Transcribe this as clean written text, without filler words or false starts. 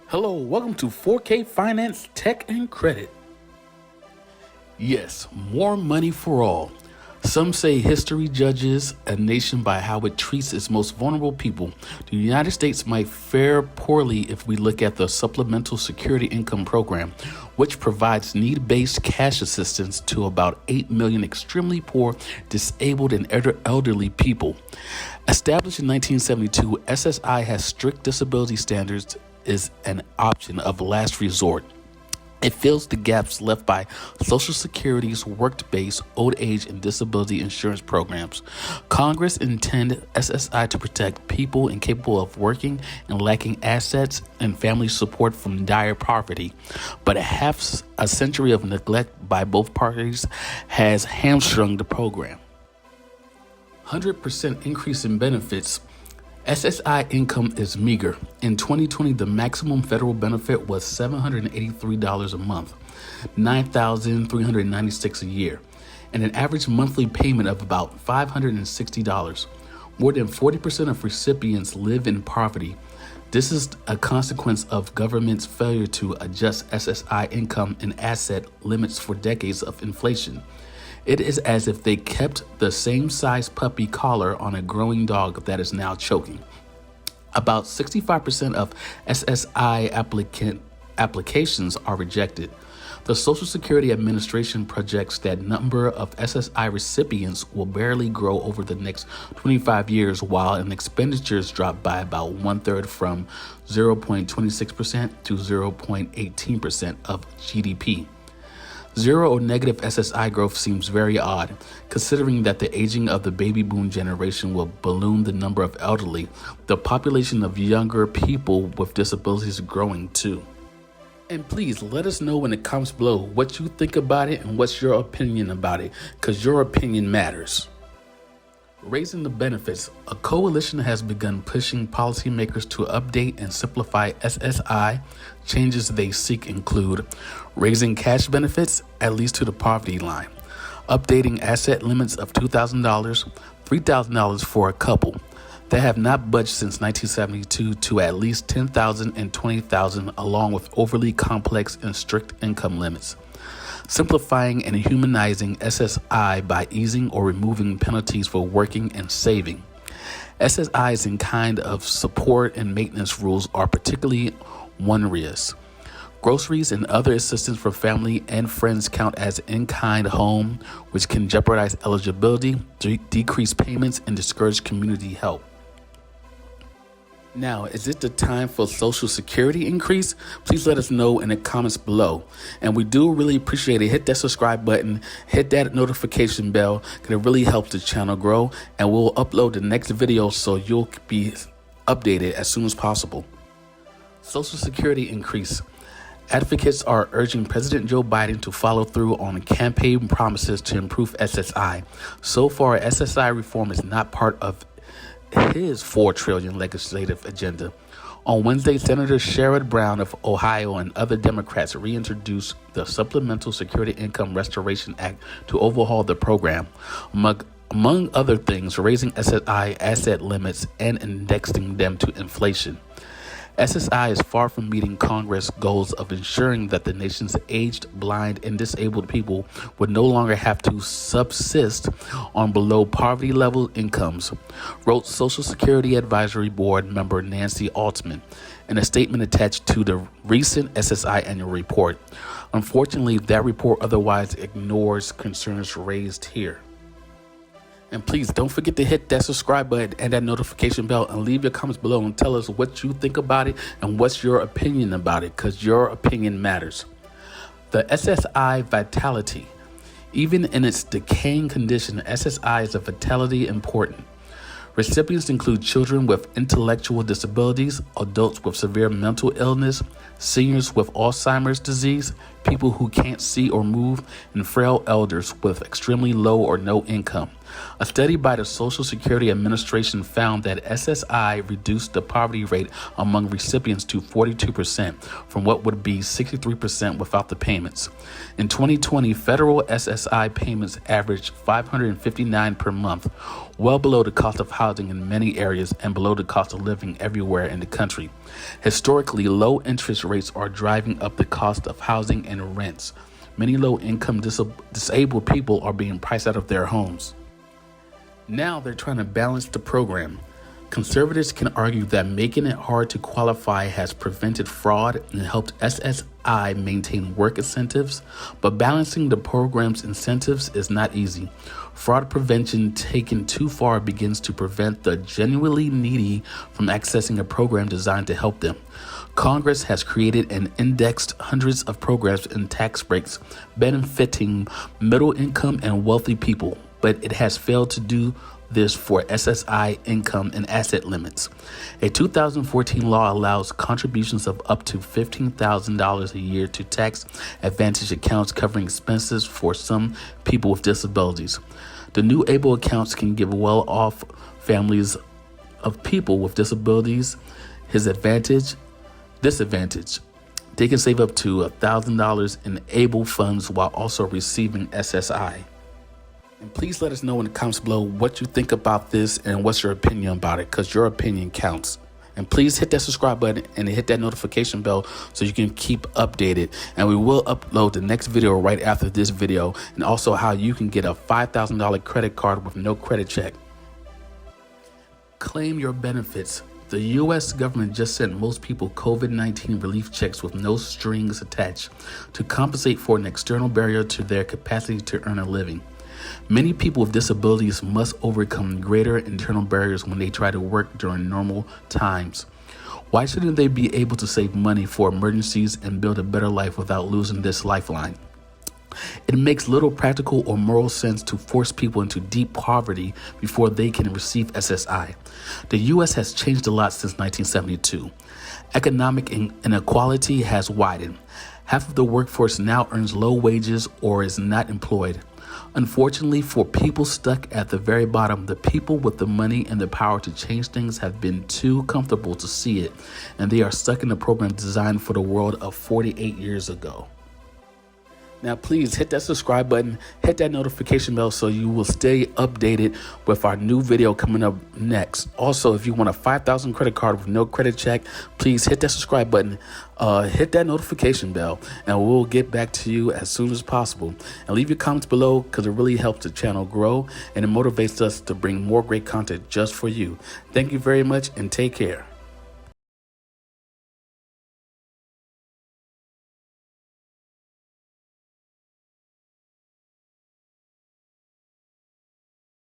Hello, welcome to 4K Finance, Tech, and Credit. Yes, more money for all. Some say history judges a nation by how it treats its most vulnerable people. The United States might fare poorly if we look at the Supplemental Security Income Program, which provides need-based cash assistance to about 8 million extremely poor, disabled, and elderly people. Established in 1972, SSI has strict disability standards is an option of last resort. It fills the gaps left by Social Security's work-based old age and disability insurance programs. Congress intended SSI to protect people incapable of working and lacking assets and family support from dire poverty, but half a century of neglect by both parties has hamstrung the program. 100% increase in benefits. SSI income is meager. In 2020, the maximum federal benefit was $783 a month, $9,396 a year, and an average monthly payment of about $560. More than 40% of recipients live in poverty. This is a consequence of government's failure to adjust SSI income and asset limits for decades of inflation. It is as if they kept the same size puppy collar on a growing dog that is now choking. About 65% of SSI applications are rejected. The Social Security Administration projects that number of SSI recipients will barely grow over the next 25 years, while an expenditures drop by about one-third from 0.26% to 0.18% of GDP. Zero or negative SSI growth seems very odd, considering that the aging of the baby boom generation will balloon the number of elderly. The population of younger people with disabilities is growing too. And please let us know in the comments below what you think about it and what's your opinion about it, because your opinion matters. Raising the benefits. A coalition has begun pushing policymakers to update and simplify SSI. Changes they seek include raising cash benefits at least to the poverty line, updating asset limits of $2,000, $3,000 for a couple that have not budged since 1972 to at least $10,000 and $20,000, along with overly complex and strict income limits. Simplifying and humanizing SSI by easing or removing penalties for working and saving. SSI's in kind of support and maintenance rules are particularly onerous. Groceries and other assistance for family and friends count as in-kind home, which can jeopardize eligibility, decrease payments, and discourage community help. Now, is it the time for Social Security increase? Please let us know in the comments below. And we do really appreciate it. Hit that subscribe button, hit that notification bell, because it really helps the channel grow. And we'll upload the next video so you'll be updated as soon as possible. Social Security increase. Advocates are urging President Joe Biden to follow through on campaign promises to improve SSI. So far, SSI reform is not part of his $4 trillion legislative agenda. On Wednesday, Senator Sherrod Brown of Ohio and other Democrats reintroduced the Supplemental Security Income Restoration Act to overhaul the program, among other things, raising SSI asset limits and indexing them to inflation. SSI is far from meeting Congress' goals of ensuring that the nation's aged, blind, and disabled people would no longer have to subsist on below poverty level incomes, wrote Social Security Advisory Board member Nancy Altman in a statement attached to the recent SSI annual report. Unfortunately, that report otherwise ignores concerns raised here. And please don't forget to hit that subscribe button and that notification bell, and leave your comments below and tell us what you think about it and what's your opinion about it, because your opinion matters. The SSI Vitality. Even in its decaying condition, SSI is a vitality important. Recipients include children with intellectual disabilities, adults with severe mental illness, seniors with Alzheimer's disease, people who can't see or move, and frail elders with extremely low or no income. A study by the Social Security Administration found that SSI reduced the poverty rate among recipients to 42% from what would be 63% without the payments. In 2020, federal SSI payments averaged $559 per month, well below the cost of housing in many areas and below the cost of living everywhere in the country. Historically, low interest rates are driving up the cost of housing and rents. Many low-income disabled people are being priced out of their homes. Now they're trying to balance the program. Conservatives can argue that making it hard to qualify has prevented fraud and helped SSI maintain work incentives, but balancing the program's incentives is not easy. Fraud prevention taken too far begins to prevent the genuinely needy from accessing a program designed to help them. Congress has created and indexed hundreds of programs and tax breaks benefiting middle-income and wealthy people, but it has failed to do this for SSI income and asset limits. A 2014 law allows contributions of up to $15,000 a year to tax advantage accounts covering expenses for some people with disabilities. The new ABLE accounts can give well-off families of people with disabilities disadvantage. They can save up to $1,000 in ABLE funds while also receiving SSI. And please let us know in the comments below what you think about this and what's your opinion about it, because your opinion counts. And please hit that subscribe button and hit that notification bell so you can keep updated. And we will upload the next video right after this video, and also how you can get a $5,000 credit card with no credit check. Claim your benefits. The U.S. government just sent most people COVID-19 relief checks with no strings attached to compensate for an external barrier to their capacity to earn a living. Many people with disabilities must overcome greater internal barriers when they try to work during normal times. Why shouldn't they be able to save money for emergencies and build a better life without losing this lifeline? It makes little practical or moral sense to force people into deep poverty before they can receive SSI. The U.S. has changed a lot since 1972. Economic inequality has widened. Half of the workforce now earns low wages or is not employed. Unfortunately, for people stuck at the very bottom, the people with the money and the power to change things have been too comfortable to see it, and they are stuck in a program designed for the world of 48 years ago. Now, please hit that subscribe button, hit that notification bell so you will stay updated with our new video coming up next. Also, if you want a $5,000 credit card with no credit check, please hit that subscribe button, hit that notification bell, and we'll get back to you as soon as possible. And leave your comments below because it really helps the channel grow and it motivates us to bring more great content just for you. Thank you very much and take care.